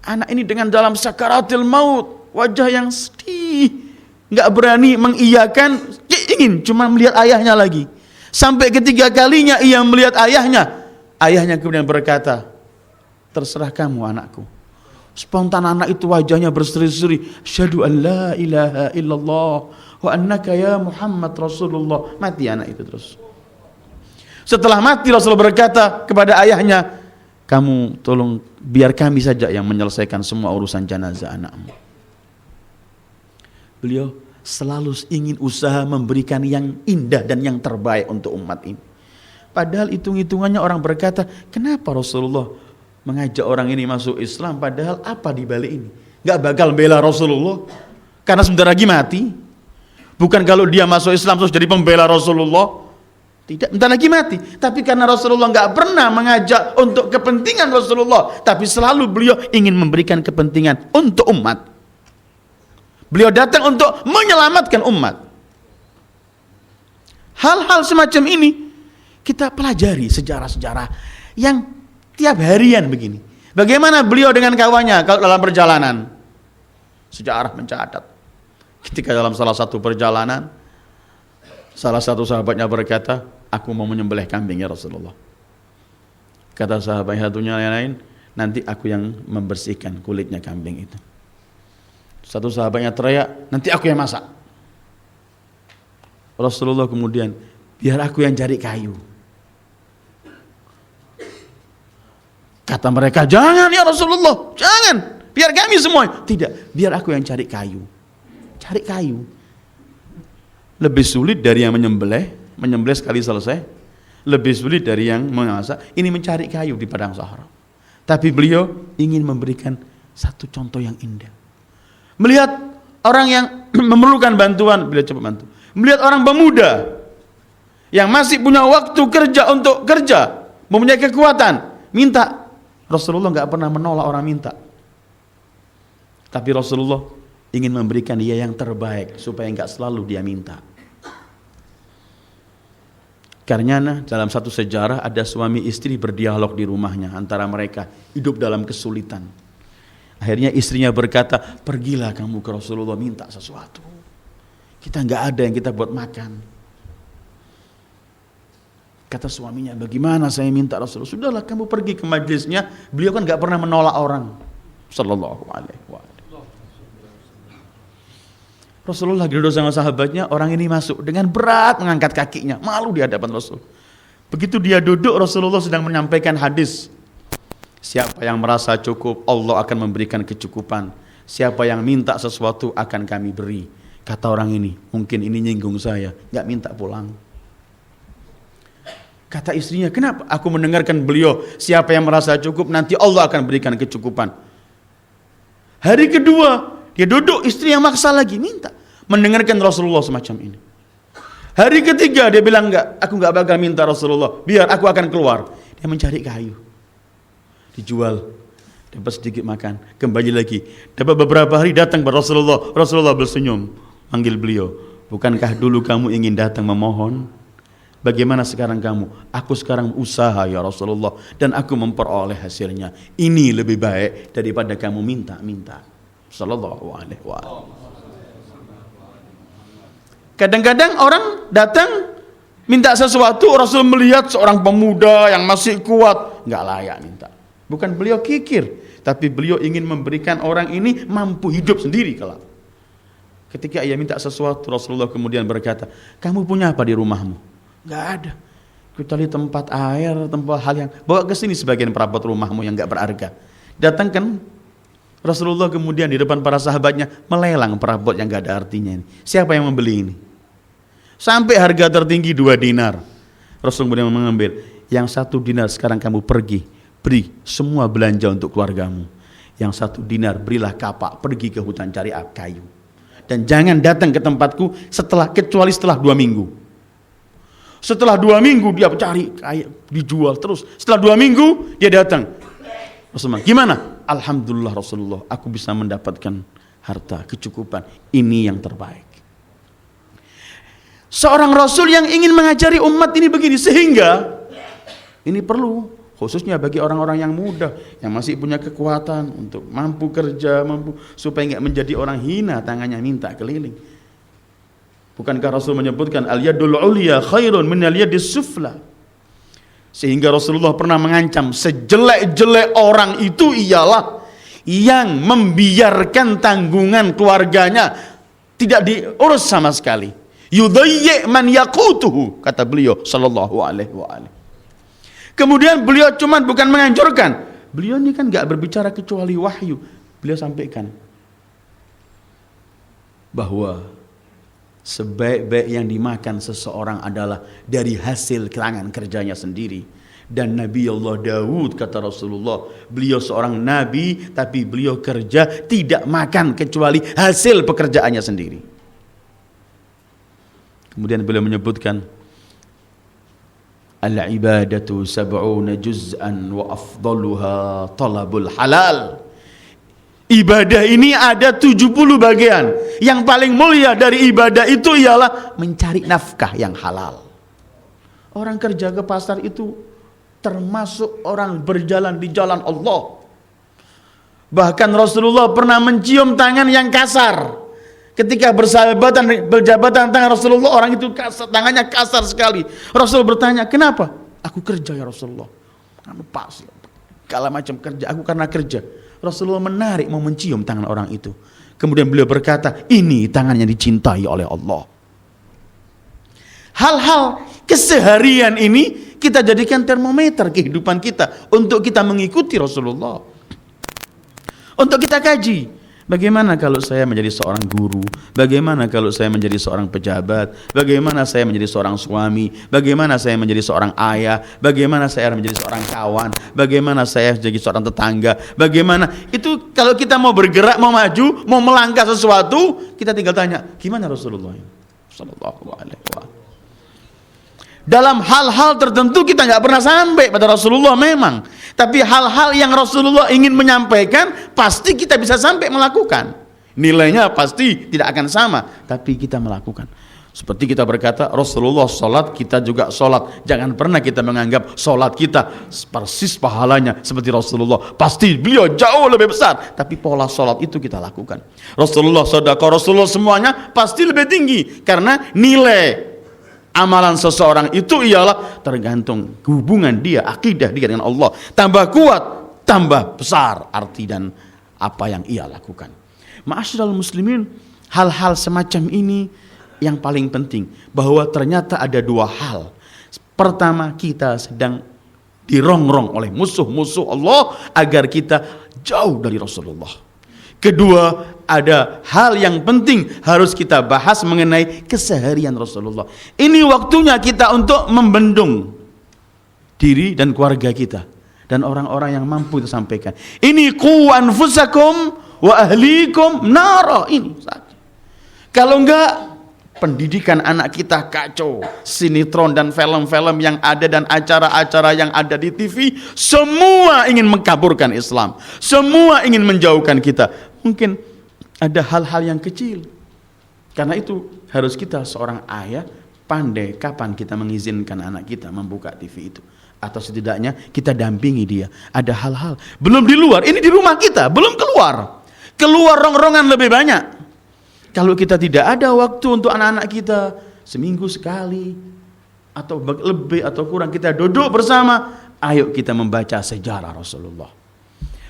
Anak ini dengan dalam sakaratil maut, wajah yang sedih, enggak berani mengiyakan, ingin cuma melihat ayahnya lagi. Sampai ketiga kalinya ia melihat ayahnya. Ayahnya kemudian berkata, "Terserah kamu anakku." Spontan anak itu wajahnya berseri-seri, "Asyhadu an la ilaha illallah wa annaka ya Muhammad Rasulullah." Mati anak itu terus. Setelah mati Rasulullah berkata kepada ayahnya, "Kamu tolong biar kami saja yang menyelesaikan semua urusan jenazah anakmu." Beliau selalu ingin usaha memberikan yang indah dan yang terbaik untuk umat ini. Padahal hitung-hitungannya orang berkata, kenapa Rasulullah mengajak orang ini masuk Islam, padahal apa di balik ini? Gak bakal bela Rasulullah karena sebentar lagi mati. Bukan kalau dia masuk Islam terus jadi pembela Rasulullah. Tidak, bentar lagi mati. Tapi karena Rasulullah gak pernah mengajak untuk kepentingan Rasulullah, tapi selalu beliau ingin memberikan kepentingan untuk umat. Beliau datang untuk menyelamatkan umat. Hal-hal semacam ini kita pelajari sejarah-sejarah yang tiap harian begini. Bagaimana beliau dengan kawannya kalau dalam perjalanan? Sejarah mencatat. Ketika dalam salah satu perjalanan, salah satu sahabatnya berkata, "Aku mau menyembelih kambing ya Rasulullah." Kata sahabat satunya lain, "Nanti aku yang membersihkan kulitnya kambing itu." Satu sahabatnya teriak, "Nanti aku yang masak." Rasulullah kemudian, "Biar aku yang cari kayu." Kata mereka, "Jangan ya Rasulullah, jangan. Biar kami semua." "Tidak, biar aku yang cari kayu." Cari kayu. Lebih sulit dari yang menyembelih sekali selesai. Lebih sulit dari yang memasak. Ini mencari kayu di padang Sahara. Tapi beliau ingin memberikan satu contoh yang indah. Melihat orang yang memerlukan bantuan, beliau coba bantu. Melihat orang pemuda yang masih punya waktu kerja untuk kerja, mempunyai kekuatan, minta. Rasulullah nggak pernah menolak orang minta. Tapi Rasulullah ingin memberikan dia yang terbaik supaya nggak selalu dia minta. Karenanya dalam satu sejarah ada suami istri berdialog di rumahnya, antara mereka hidup dalam kesulitan. Akhirnya istrinya berkata, pergilah kamu ke Rasulullah minta sesuatu. Kita nggak ada yang kita buat makan. Kata suaminya, bagaimana saya minta Rasulullah? Sudahlah kamu pergi ke majelisnya. Beliau kan nggak pernah menolak orang. Sallallahu alaihi wasallam. Rasulullah duduk sama sahabatnya, orang ini masuk dengan berat mengangkat kakinya, malu di hadapan Rasul. Begitu dia duduk, Rasulullah sedang menyampaikan hadis. Siapa yang merasa cukup, Allah akan memberikan kecukupan. Siapa yang minta sesuatu akan kami beri. Kata orang ini, mungkin ini nyinggung saya, nggak minta pulang. Kata istrinya, kenapa? Aku mendengarkan beliau, siapa yang merasa cukup, nanti Allah akan berikan kecukupan. Hari kedua, dia duduk, istri yang maksa lagi, minta. Mendengarkan Rasulullah semacam ini. Hari ketiga, dia bilang, enggak, aku enggak bakal minta Rasulullah. Biar aku akan keluar. Dia mencari kayu. Dijual. Dapat sedikit makan. Kembali lagi. Dapat beberapa hari datang kepada Rasulullah. Rasulullah bersenyum. Manggil beliau. Bukankah dulu kamu ingin datang memohon? Bagaimana sekarang kamu? Aku sekarang usaha ya Rasulullah. Dan aku memperoleh hasilnya. Ini lebih baik daripada kamu minta-minta. Sallallahu alaihi wasallam. Kadang-kadang orang datang minta sesuatu, Rasul melihat seorang pemuda yang masih kuat, nggak layak minta. Bukan beliau kikir, tapi beliau ingin memberikan orang ini mampu hidup sendiri kelak. Ketika ia minta sesuatu, Rasulullah kemudian berkata, kamu punya apa di rumahmu? Nggak ada. Kecuali tempat air, tempat hal yang bawa ke sini sebagian perabot rumahmu yang nggak berharga. Datangkan. Rasulullah kemudian di depan para sahabatnya melelang perabot yang nggak ada artinya ini. Siapa yang membeli ini? Sampai harga tertinggi 2 dinar. Rasul kemudian mengambil, yang 1 dinar sekarang kamu pergi, beri semua belanja untuk keluargamu. Yang 1 dinar berilah kapak, pergi ke hutan cari kayu. Dan jangan datang ke tempatku kecuali setelah 2 minggu. Setelah 2 minggu dia cari kayu, dijual terus. Setelah 2 minggu dia datang. Rasulullah, gimana? Alhamdulillah Rasulullah, aku bisa mendapatkan harta, kecukupan. Ini yang terbaik. Seorang Rasul yang ingin mengajari umat ini begini, sehingga ini perlu, khususnya bagi orang-orang yang muda, yang masih punya kekuatan untuk mampu kerja, supaya nggak menjadi orang hina, tangannya minta keliling. Bukankah Rasul menyebutkan al-yadul ulya khairun min al-yadis sufla? Sehingga Rasulullah pernah mengancam, sejelek-jelek orang itu ialah yang membiarkan tanggungan keluarganya tidak diurus sama sekali. Yudayyi' man yaqutuhu, kata beliau sallallahu alaihi wasallam. Kemudian beliau bukan menganjurkan. Beliau ini kan enggak berbicara kecuali wahyu. Beliau sampaikan bahwa sebaik-baik yang dimakan seseorang adalah dari hasil tangan kerjanya sendiri. Dan Nabi Allah Daud, kata Rasulullah, beliau seorang nabi, tapi beliau kerja tidak makan kecuali hasil pekerjaannya sendiri. Kemudian beliau menyebutkan, al-ibadatu sab'una juz'an wa afdaluha talabul halal. Ibadah ini ada 70 bagian. Yang paling mulia dari ibadah itu ialah mencari nafkah yang halal. Orang kerja ke pasar itu termasuk orang berjalan di jalan Allah. Bahkan Rasulullah pernah mencium tangan yang kasar. Ketika berjabatan tangan Rasulullah, orang itu kasar, tangannya kasar sekali. Rasul bertanya, kenapa? Aku kerja ya Rasulullah. Kamu pas, segala macam kerja, aku karena kerja. Rasulullah menarik mau mencium tangan orang itu. Kemudian beliau berkata, ini tangannya dicintai oleh Allah. Hal-hal keseharian ini kita jadikan termometer kehidupan kita untuk kita mengikuti Rasulullah. Untuk kita kaji. Bagaimana kalau saya menjadi seorang guru? Bagaimana kalau saya menjadi seorang pejabat? Bagaimana saya menjadi seorang suami? Bagaimana saya menjadi seorang ayah? Bagaimana saya menjadi seorang kawan? Bagaimana saya menjadi seorang tetangga? Bagaimana? Itu kalau kita mau bergerak, mau maju, mau melangkah sesuatu, kita tinggal tanya, gimana Rasulullah? Sallallahu alaihi wasallam. Dalam hal-hal tertentu kita nggak pernah sampai pada Rasulullah memang. Tapi hal-hal yang Rasulullah ingin menyampaikan, pasti kita bisa sampai melakukan. Nilainya pasti tidak akan sama, tapi kita melakukan. Seperti kita berkata, Rasulullah sholat, kita juga sholat. Jangan pernah kita menganggap sholat kita persis pahalanya seperti Rasulullah. Pasti beliau jauh lebih besar. Tapi pola sholat itu kita lakukan. Rasulullah sedekah, Rasulullah semuanya pasti lebih tinggi. Karena nilai amalan seseorang itu ialah tergantung hubungan dia, akidah dia dengan Allah. Tambah kuat, tambah besar arti dan apa yang ia lakukan. Ma'asyiral muslimin, hal-hal semacam ini yang paling penting, bahwa ternyata ada dua hal. Pertama, kita sedang dirongrong oleh musuh-musuh Allah agar kita jauh dari Rasulullah. Kedua, ada hal yang penting harus kita bahas mengenai keseharian Rasulullah. Ini waktunya kita untuk membendung diri dan keluarga kita dan orang-orang yang mampu kita sampaikan. Ini qu anfusakum wa ahlikum nara, ini saja. Kalau enggak, pendidikan anak kita kacau. Sinetron dan film-film yang ada dan acara-acara yang ada di TV, semua ingin mengkaburkan Islam, semua ingin menjauhkan kita. Mungkin ada hal-hal yang kecil. Karena itu harus kita seorang ayah pandai kapan kita mengizinkan anak kita membuka TV itu, atau setidaknya kita dampingi dia. Ada hal-hal belum di luar, ini di rumah kita, belum keluar rongrongan lebih banyak. Kalau kita tidak ada waktu untuk anak-anak kita, seminggu sekali atau lebih atau kurang, kita duduk bersama, ayo kita membaca sejarah Rasulullah.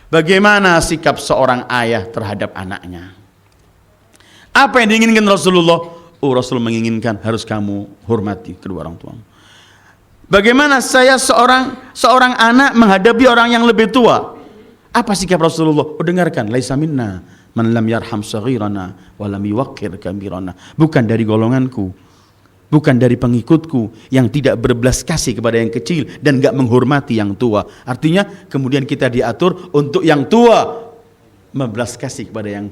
Bagaimana sikap seorang ayah terhadap anaknya? Apa yang diinginkan Rasulullah? Oh, Rasul menginginkan harus kamu hormati kedua orang tuamu. Bagaimana saya seorang anak menghadapi orang yang lebih tua? Apa sikap Rasulullah? Oh, dengarkan, laisa minna man lam yarham saghirana wa lam yuwaqqir kabirana. Bukan dari golonganku, bukan dari pengikutku yang tidak berbelas kasih kepada yang kecil dan enggak menghormati yang tua. Artinya kemudian kita diatur untuk yang tua membelas kasih kepada yang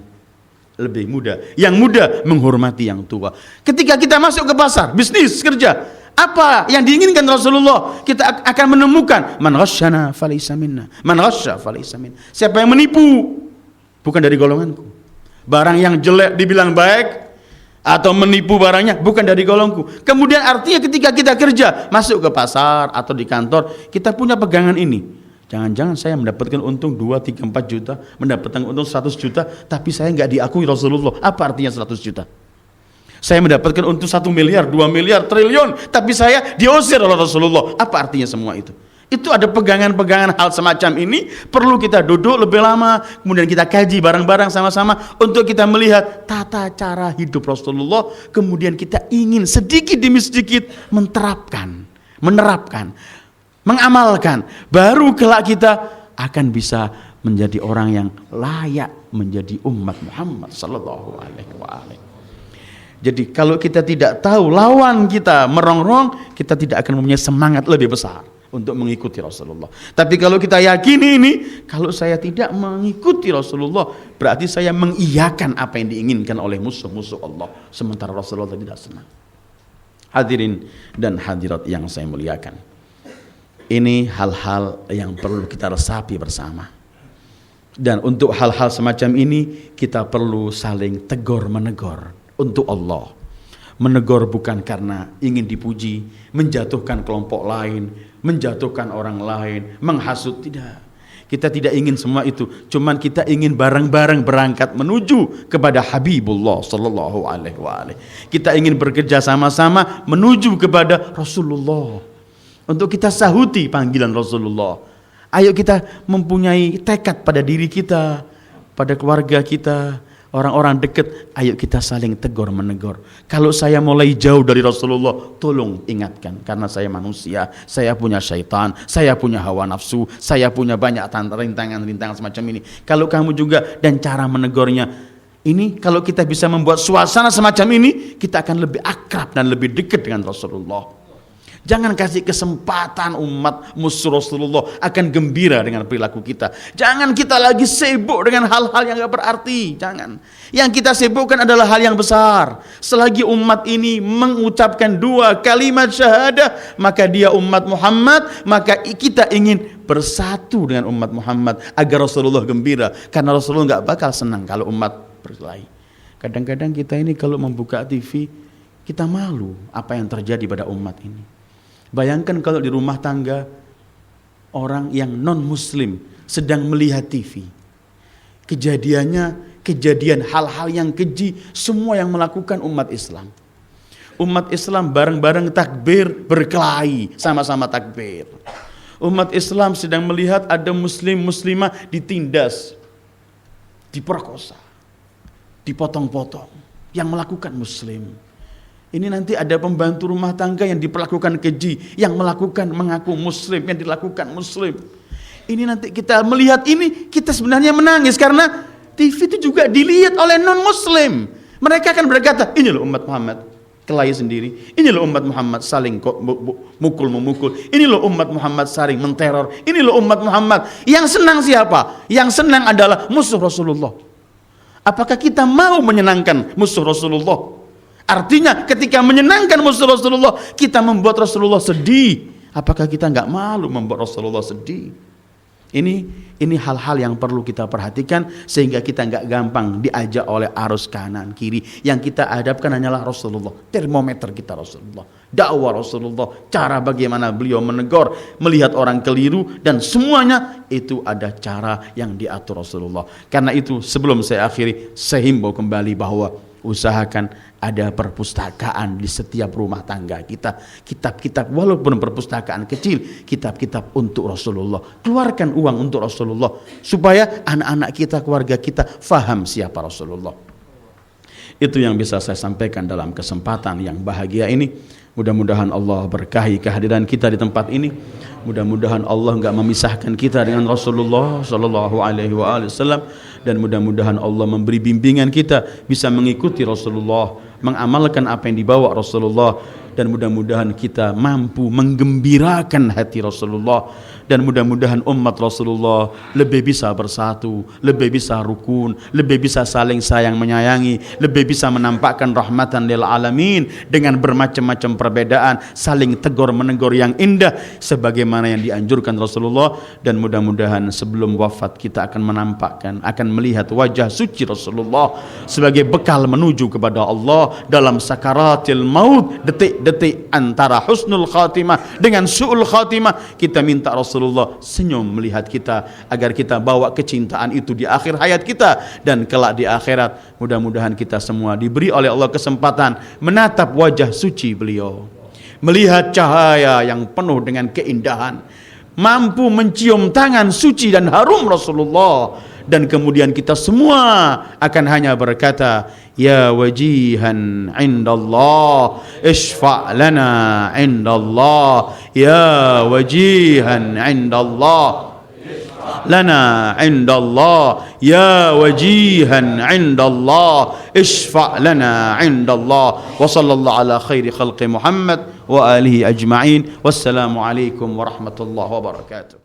lebih muda, yang muda menghormati yang tua. Ketika kita masuk ke pasar, bisnis, kerja, apa yang diinginkan Rasulullah? Kita akan menemukan man ghasyana falaysa minna, man ghasya falaysa minna. Siapa yang menipu bukan dari golonganku. Barang yang jelek dibilang baik atau menipu barangnya bukan dari golonganku. Kemudian artinya ketika kita kerja, masuk ke pasar atau di kantor, kita punya pegangan ini. Jangan-jangan saya mendapatkan untung 2, 3, 4 juta, mendapatkan untung 100 juta, tapi saya enggak diakui Rasulullah. Apa artinya 100 juta? Saya mendapatkan untung 1 miliar, 2 miliar, triliun, tapi saya diusir oleh Rasulullah. Apa artinya semua itu? Itu ada pegangan-pegangan hal semacam ini, perlu kita duduk lebih lama, kemudian kita kaji bareng-bareng sama-sama untuk kita melihat tata cara hidup Rasulullah, kemudian kita ingin sedikit demi sedikit menerapkan, mengamalkan, baru kelak kita akan bisa menjadi orang yang layak menjadi umat Muhammad sallallahu alaihi wasallam. Jadi kalau kita tidak tahu lawan kita merongrong, kita tidak akan mempunyai semangat lebih besar untuk mengikuti Rasulullah. Tapi kalau kita yakini ini, kalau saya tidak mengikuti Rasulullah, berarti saya mengiyakan apa yang diinginkan oleh musuh-musuh Allah, sementara Rasulullah tidak senang. Hadirin dan hadirat yang saya muliakan, ini hal-hal yang perlu kita resapi bersama. Dan untuk hal-hal semacam ini, kita perlu saling tegur-menegur untuk Allah. Menegur bukan karena ingin dipuji, menjatuhkan kelompok lain, menjatuhkan orang lain, menghasut, tidak. Kita tidak ingin semua itu, cuman kita ingin bareng-bareng berangkat menuju kepada Habibullah sallallahu alaihi wasallam. Kita ingin bekerja sama-sama menuju kepada Rasulullah. Untuk kita sahuti panggilan Rasulullah. Ayo kita mempunyai tekad pada diri kita, pada keluarga kita, orang-orang dekat, ayo kita saling tegur menegur. Kalau saya mulai jauh dari Rasulullah, tolong ingatkan, karena saya manusia, saya punya syaitan, saya punya hawa nafsu, saya punya banyak rintangan-rintangan semacam ini. Kalau kamu juga, dan cara menegurnya ini, kalau kita bisa membuat suasana semacam ini, kita akan lebih akrab dan lebih dekat dengan Rasulullah. Jangan kasih kesempatan umat musuh Rasulullah akan gembira dengan perilaku kita. Jangan kita lagi sibuk dengan hal-hal yang gak berarti. Jangan. Yang kita sibukkan adalah hal yang besar. Selagi umat ini mengucapkan 2 kalimat syahadah, maka dia umat Muhammad, maka kita ingin bersatu dengan umat Muhammad agar Rasulullah gembira. Karena Rasulullah gak bakal senang kalau umat berkelahi. Kadang-kadang kita ini kalau membuka TV, kita malu apa yang terjadi pada umat ini. Bayangkan kalau di rumah tangga orang yang non-muslim sedang melihat TV. Kejadian hal-hal yang keji semua yang melakukan umat Islam. Umat Islam bareng-bareng takbir berkelahi, sama-sama takbir. Umat Islam sedang melihat ada muslim-muslimah ditindas, diperkosa, dipotong-potong yang melakukan muslim. Ini nanti ada pembantu rumah tangga yang diperlakukan keji, yang mengaku muslim, yang dilakukan muslim. Ini nanti kita melihat ini, kita sebenarnya menangis karena TV itu juga dilihat oleh non-muslim. Mereka akan berkata, ini loh umat Muhammad kelahi sendiri, ini loh umat Muhammad saling memukul. Ini loh umat Muhammad saling menteror. Ini loh umat Muhammad. Yang senang siapa? Yang senang adalah musuh Rasulullah. Apakah kita mau menyenangkan musuh Rasulullah? Artinya ketika menyenangkan musuh Rasulullah, kita membuat Rasulullah sedih. Apakah kita nggak malu membuat Rasulullah sedih? Ini hal-hal yang perlu kita perhatikan sehingga kita nggak gampang diajak oleh arus kanan kiri. Yang kita hadapkan hanyalah Rasulullah, termometer kita Rasulullah, dakwah Rasulullah, cara bagaimana beliau menegur, melihat orang keliru, dan semuanya itu ada cara yang diatur Rasulullah. Karena itu sebelum saya akhiri, saya himbau kembali bahwa usahakan ada perpustakaan di setiap rumah tangga kita. Kitab-kitab walaupun perpustakaan kecil, kitab-kitab untuk Rasulullah. Keluarkan uang untuk Rasulullah supaya anak-anak kita, keluarga kita faham siapa Rasulullah. Itu yang bisa saya sampaikan dalam kesempatan yang bahagia ini. Mudah-mudahan Allah berkahi kehadiran kita di tempat ini. Mudah-mudahan Allah enggak memisahkan kita dengan Rasulullah sallallahu alaihi wasallam, dan mudah-mudahan Allah memberi bimbingan kita bisa mengikuti Rasulullah, mengamalkan apa yang dibawa Rasulullah, dan mudah-mudahan kita mampu menggembirakan hati Rasulullah, dan mudah-mudahan umat Rasulullah lebih bisa bersatu, lebih bisa rukun, lebih bisa saling sayang menyayangi, lebih bisa menampakkan rahmatan lil alamin dengan bermacam-macam perbedaan, saling tegur menegur yang indah sebagaimana yang dianjurkan Rasulullah. Dan mudah-mudahan sebelum wafat kita akan melihat wajah suci Rasulullah sebagai bekal menuju kepada Allah dalam sakaratil maut, detik-detik antara husnul khatimah dengan su'ul khatimah. Kita minta Rasulullah senyum melihat kita agar kita bawa kecintaan itu di akhir hayat kita, dan kelak di akhirat mudah-mudahan kita semua diberi oleh Allah kesempatan menatap wajah suci beliau, melihat cahaya yang penuh dengan keindahan, mampu mencium tangan suci dan harum Rasulullah, dan kemudian kita semua akan hanya berkata, ya wajihan indallah ishfa' lana indallah, ya wajihan indallah lana indallah, ya wajihan indallah ishfa' lana indallah. Wa sallallahu ala khairi khalqi Muhammad wa alihi ajma'in. Wassalamu alaikum warahmatullahi wabarakatuh.